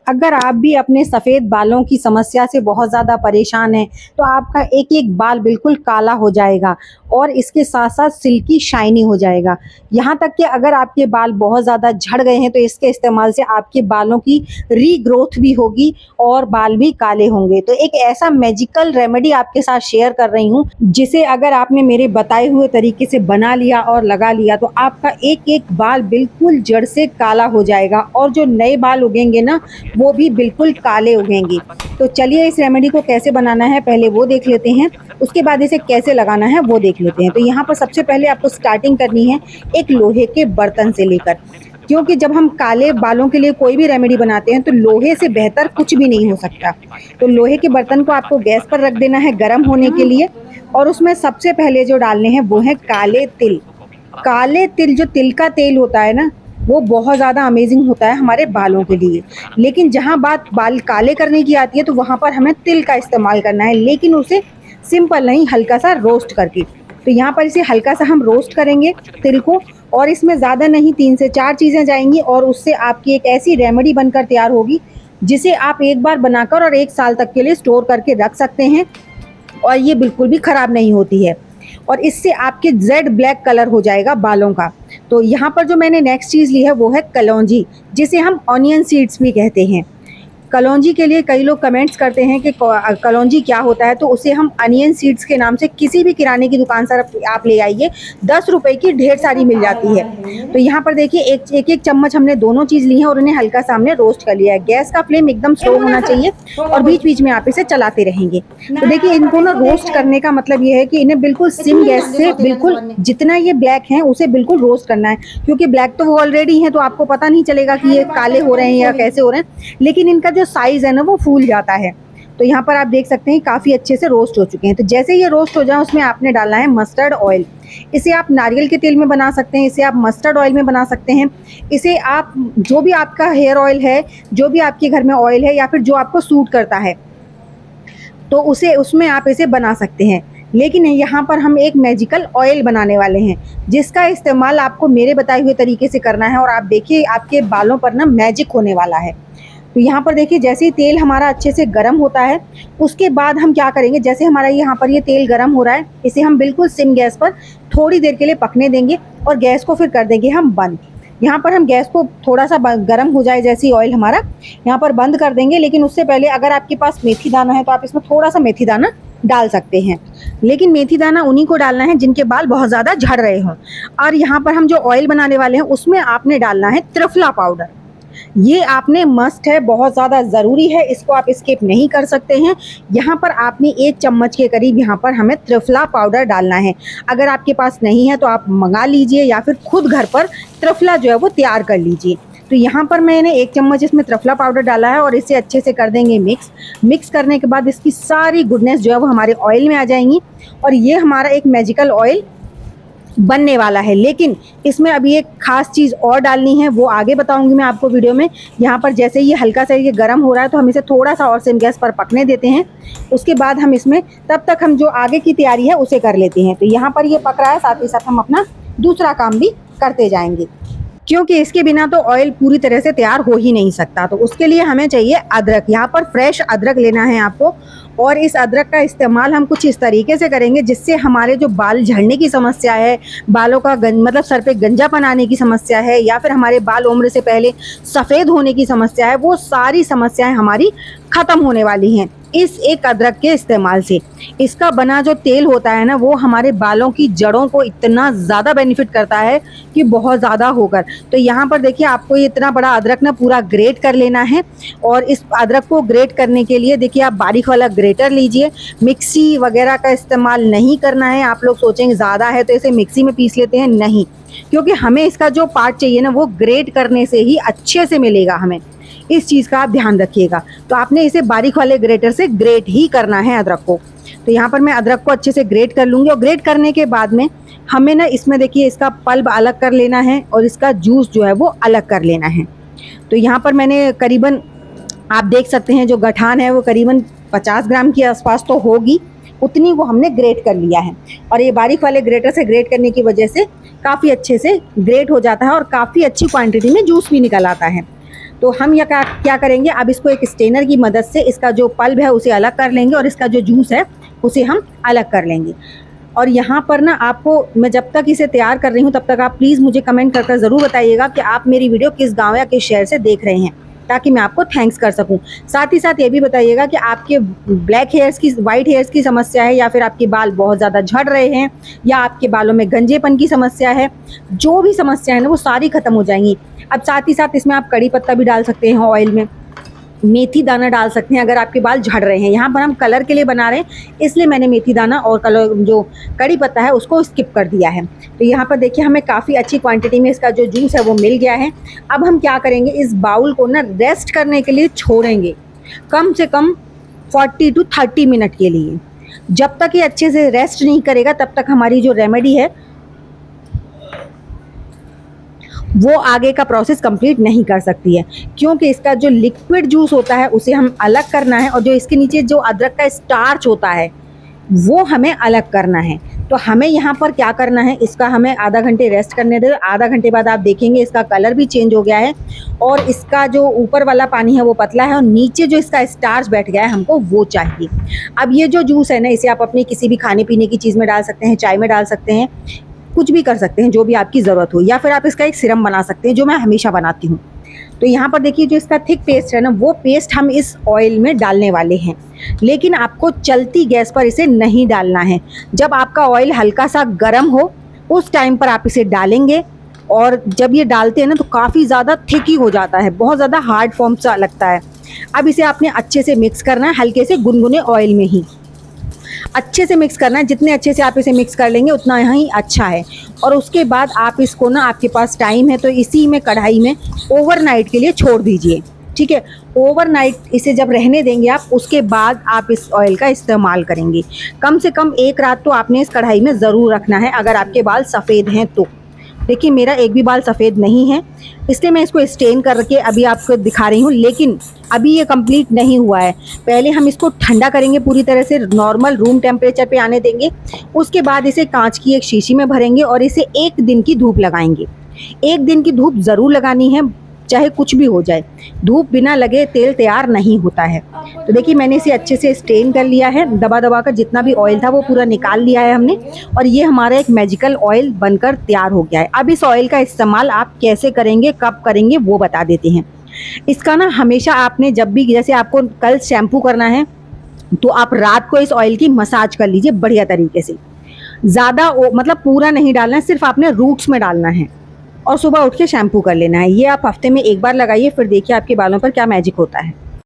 अगर आप भी अपने सफ़ेद बालों की समस्या से बहुत ज़्यादा परेशान हैं तो आपका एक एक बाल बिल्कुल काला हो जाएगा और इसके साथ साथ सिल्की शाइनी हो जाएगा। यहाँ तक कि अगर आपके बाल बहुत ज़्यादा झड़ गए हैं तो इसके इस्तेमाल से आपके बालों की रीग्रोथ भी होगी और बाल भी काले होंगे। तो एक ऐसा मैजिकल रेमेडी आपके साथ शेयर कर रही हूँ जिसे अगर आपने मेरे बताए हुए तरीके से बना लिया और लगा लिया तो आपका एक एक बाल बिल्कुल जड़ से काला हो जाएगा और जो नए बाल उगेंगे ना वो भी बिल्कुल काले उगेंगे। तो चलिए इस रेमेडी को कैसे बनाना है पहले वो देख लेते हैं, उसके बाद इसे कैसे लगाना है वो देख लेते हैं। तो यहाँ पर सबसे पहले आपको स्टार्टिंग करनी है एक लोहे के बर्तन से लेकर, क्योंकि जब हम काले बालों के लिए कोई भी रेमेडी बनाते हैं तो लोहे से बेहतर कुछ भी नहीं हो सकता। तो लोहे के बर्तन को आपको गैस पर रख देना है गर्म होने के लिए और उसमें सबसे पहले जो डालने हैं वो है काले तिल। काले तिल, जो तिल का तेल होता है ना, वो बहुत ज़्यादा अमेजिंग होता है हमारे बालों के लिए। लेकिन जहाँ बात बाल काले करने की आती है तो वहाँ पर हमें तिल का इस्तेमाल करना है, लेकिन उसे सिंपल नहीं, हल्का सा रोस्ट करके। तो यहाँ पर इसे हल्का सा हम रोस्ट करेंगे तिल को, और इसमें ज़्यादा नहीं 3 से 4 चीज़ें जाएंगी और उससे आपकी एक ऐसी रेमेडी बनकर तैयार होगी जिसे आप एक बार बनाकर और 1 साल तक के लिए स्टोर करके रख सकते हैं और ये बिल्कुल भी ख़राब नहीं होती है। और इससे आपके जेड ब्लैक कलर हो जाएगा बालों का। तो यहाँ पर जो मैंने नेक्स्ट चीज़ ली है वो है कलौंजी, जिसे हम ऑनियन सीड्स भी कहते हैं। कलौंजी के लिए कई लोग कमेंट्स करते हैं कि कलौंजी क्या होता है, तो उसे हम अनियन सीड्स के नाम से किसी भी किराने की दुकान से आप ले आइए, 10 रुपए की ढेर सारी मिल जाती है। तो यहाँ पर देखिए एक चम्मच हमने दोनों चीज़ ली है और उन्हें हल्का सा हमने रोस्ट कर लिया है। गैस का फ्लेम एकदम स्लो होना चाहिए और बीच बीच में आप इसे चलाते रहेंगे। तो देखिए इनको ना रोस्ट करने का मतलब ये है कि इन्हें बिल्कुल सिम गैस से बिल्कुल जितना ये ब्लैक है उसे बिल्कुल रोस्ट करना है, क्योंकि ब्लैक तो वो ऑलरेडी है तो आपको पता नहीं चलेगा कि ये काले हो रहे हैं या कैसे हो रहे हैं, लेकिन इनका जो साइज है ना वो फूल जाता है। तो यहाँ पर आप देख सकते हैं काफ़ी अच्छे से रोस्ट हो चुके हैं। तो जैसे ये रोस्ट हो जाए उसमें आपने डालना है मस्टर्ड ऑयल। इसे आप नारियल के तेल में बना सकते हैं, इसे आप मस्टर्ड ऑयल में बना सकते हैं, इसे आप जो भी आपका हेयर ऑयल है, जो भी आपके घर में ऑयल है या फिर जो आपको सूट करता है तो उसे उसमें आप इसे बना सकते हैं। लेकिन यहाँ पर हम एक मैजिकल ऑयल बनाने वाले हैं जिसका इस्तेमाल आपको मेरे बताए हुए तरीके से करना है और आप देखिए आपके बालों पर ना मैजिक होने वाला है। तो यहाँ पर देखिए जैसे ही तेल हमारा अच्छे से गर्म होता है उसके बाद हम क्या करेंगे, जैसे हमारा यहाँ पर ये तेल गर्म हो रहा है इसे हम बिल्कुल सिम गैस पर थोड़ी देर के लिए पकने देंगे और गैस को फिर कर देंगे हम बंद। यहाँ पर हम गैस को थोड़ा सा गर्म हो जाए जैसे ही ऑयल हमारा, यहाँ पर बंद कर देंगे। लेकिन उससे पहले अगर आपके पास मेथी दाना है तो आप इसमें थोड़ा सा मेथी दाना डाल सकते हैं, लेकिन मेथी दाना उन्हीं को डालना है जिनके बाल बहुत ज़्यादा झड़ रहे हों। और यहाँ पर हम जो ऑयल बनाने वाले हैं उसमें आपने डालना है त्रिफला पाउडर। ये आपने मस्ट है, बहुत ज़्यादा ज़रूरी है, इसको आप स्किप नहीं कर सकते हैं। यहाँ पर आपने 1 चम्मच के करीब यहाँ पर हमें त्रिफला पाउडर डालना है। अगर आपके पास नहीं है तो आप मंगा लीजिए या फिर खुद घर पर त्रिफला जो है वो तैयार कर लीजिए। तो यहाँ पर मैंने 1 चम्मच इसमें त्रिफला पाउडर डाला है और इसे अच्छे से कर देंगे मिक्स करने के बाद इसकी सारी गुडनेस जो है वो हमारे ऑयल में आ जाएंगी और ये हमारा एक मैजिकल ऑयल बनने वाला है। लेकिन इसमें अभी एक खास चीज़ और डालनी है, वो आगे बताऊंगी मैं आपको वीडियो में। यहाँ पर जैसे ये हल्का सा ये गर्म हो रहा है तो हम इसे थोड़ा सा और सिम गैस पर पकने देते हैं। उसके बाद हम इसमें तब तक हम जो आगे की तैयारी है उसे कर लेते हैं। तो यहाँ पर ये पक रहा है, साथ ही साथ हम अपना दूसरा काम भी करते जाएंगे, क्योंकि इसके बिना तो ऑयल पूरी तरह से तैयार हो ही नहीं सकता। तो उसके लिए हमें चाहिए अदरक। यहाँ पर फ्रेश अदरक लेना है आपको और इस अदरक का इस्तेमाल हम कुछ इस तरीके से करेंगे जिससे हमारे जो बाल झड़ने की समस्या है, बालों का मतलब सर पे गंजापन आने की समस्या है या फिर हमारे बाल उम्र से पहले सफ़ेद होने की समस्या है, वो सारी समस्याएं हमारी ख़त्म होने वाली हैं इस एक अदरक के इस्तेमाल से। इसका बना जो तेल होता है ना वो हमारे बालों की जड़ों को इतना ज़्यादा बेनिफिट करता है कि बहुत ज़्यादा होकर। तो यहाँ पर देखिए आपको ये इतना बड़ा अदरक ना पूरा ग्रेट कर लेना है और इस अदरक को ग्रेट करने के लिए देखिए आप बारीक वाला ग्रेटर लीजिए, मिक्सी वगैरह का इस्तेमाल नहीं करना है। आप लोग सोचेंगे ज़्यादा है तो इसे मिक्सी में पीस लेते हैं, नहीं, क्योंकि हमें इसका जो पार्ट चाहिए ना वो ग्रेट करने से ही अच्छे से मिलेगा हमें, इस चीज़ का आप ध्यान रखिएगा। तो आपने इसे बारीक वाले ग्रेटर से ग्रेट ही करना है अदरक को। तो यहाँ पर मैं अदरक को अच्छे से ग्रेट कर लूँगी और ग्रेट करने के बाद में हमें ना इसमें देखिए इसका पल्प अलग कर लेना है और इसका जूस जो है वो अलग कर लेना है। तो यहाँ पर मैंने करीबन आप देख सकते हैं जो गठान है वो करीबन 50 ग्राम के आसपास तो होगी, उतनी वो हमने ग्रेट कर लिया है। और ये बारीक वाले ग्रेटर से ग्रेट करने की वजह से काफ़ी अच्छे से ग्रेट हो जाता है और काफ़ी अच्छी क्वांटिटी में जूस भी निकल आता है। तो हम यह क्या करेंगे, अब इसको एक स्ट्रेनर की मदद से इसका जो पल्प है उसे अलग कर लेंगे और इसका जो जूस है उसे हम अलग कर लेंगे। और यहाँ पर ना आपको मैं जब तक इसे तैयार कर रही हूँ तब तक आप प्लीज़ मुझे कमेंट कर ज़रूर बताइएगा कि आप मेरी वीडियो किस गाँव या किस शहर से देख रहे हैं, ताकि मैं आपको थैंक्स कर सकूं। साथ ही साथ ये भी बताइएगा कि आपके ब्लैक हेयर्स की, वाइट हेयर्स की समस्या है, या फिर आपके बाल बहुत ज़्यादा झड़ रहे हैं, या आपके बालों में गंजेपन की समस्या है। जो भी समस्या है ना वो सारी ख़त्म हो जाएंगी। अब साथ ही साथ इसमें आप कड़ी पत्ता भी डाल सकते हैं ऑयल में, मेथी दाना डाल सकते हैं अगर आपके बाल झड़ रहे हैं। यहाँ पर हम कलर के लिए बना रहे हैं इसलिए मैंने मेथी दाना और कलर जो कड़ी पत्ता है उसको स्किप कर दिया है। तो यहाँ पर देखिए हमें काफ़ी अच्छी क्वांटिटी में इसका जो जूस है वो मिल गया है। अब हम क्या करेंगे, इस बाउल को ना रेस्ट करने के लिए छोड़ेंगे कम से कम 40 to 30 मिनट के लिए। जब तक ये अच्छे से रेस्ट नहीं करेगा तब तक हमारी जो रेमेडी है वो आगे का प्रोसेस कंप्लीट नहीं कर सकती है, क्योंकि इसका जो लिक्विड जूस होता है उसे हम अलग करना है और जो इसके नीचे जो अदरक का स्टार्च होता है वो हमें अलग करना है। तो हमें यहाँ पर क्या करना है, इसका हमें आधा घंटे रेस्ट करने दें। आधा घंटे बाद आप देखेंगे इसका कलर भी चेंज हो गया है और इसका जो ऊपर वाला पानी है वो पतला है और नीचे जो इसका स्टार्च बैठ गया है हमको वो चाहिए। अब ये जो जूस है ना इसे आप अपनी किसी भी खाने पीने की चीज़ में डाल सकते हैं, चाय में डाल सकते हैं, कुछ भी कर सकते हैं जो भी आपकी ज़रूरत हो, या फिर आप इसका एक सिरम बना सकते हैं जो मैं हमेशा बनाती हूँ। तो यहाँ पर देखिए जो इसका थिक पेस्ट है ना वो पेस्ट हम इस ऑयल में डालने वाले हैं, लेकिन आपको चलती गैस पर इसे नहीं डालना है। जब आपका ऑयल हल्का सा गर्म हो उस टाइम पर आप इसे डालेंगे, और जब ये डालते हैं ना तो काफ़ी ज़्यादा थिक ही हो जाता है, बहुत ज़्यादा हार्ड फॉर्म सा लगता है। अब इसे आपने अच्छे से मिक्स करना है, हल्के से गुनगुने ऑयल में ही अच्छे से मिक्स करना है। जितने अच्छे से आप इसे मिक्स कर लेंगे उतना ही अच्छा है। और उसके बाद आप इसको ना, आपके पास टाइम है तो इसी में कढ़ाई में ओवरनाइट के लिए छोड़ दीजिए, ठीक है। ओवरनाइट इसे जब रहने देंगे आप, उसके बाद आप इस ऑयल का इस्तेमाल करेंगे। कम से कम एक रात तो आपने इस कढ़ाई में ज़रूर रखना है अगर आपके बाल सफ़ेद हैं तो। देखिए मेरा एक भी बाल सफ़ेद नहीं है इसलिए मैं इसको स्टेन करके अभी आपको दिखा रही हूँ, लेकिन अभी ये कंप्लीट नहीं हुआ है। पहले हम इसको ठंडा करेंगे, पूरी तरह से नॉर्मल रूम टेम्परेचर पे आने देंगे। उसके बाद इसे कांच की एक शीशी में भरेंगे और इसे 1 दिन की धूप लगाएंगे। 1 दिन की धूप ज़रूर लगानी है, चाहे कुछ भी हो जाए। धूप बिना लगे तेल तैयार नहीं होता है। तो देखिए मैंने इसे अच्छे से स्टेन कर लिया है, दबा दबा कर जितना भी ऑयल था वो पूरा निकाल लिया है हमने, और ये हमारा एक मैजिकल ऑयल बनकर तैयार हो गया है। अब इस ऑयल का इस्तेमाल आप कैसे करेंगे, कब करेंगे वो बता देते हैं। इसका ना हमेशा आपने जब भी, जैसे आपको कल शैम्पू करना है तो आप रात को इस ऑयल की मसाज कर लीजिए बढ़िया तरीके से। ज़्यादा मतलब पूरा नहीं डालना है, सिर्फ आपने रूट्स में डालना है और सुबह उठ के शैम्पू कर लेना है। ये आप हफ्ते में 1 बार लगाइए, फिर देखिए आपके बालों पर क्या मैजिक होता है।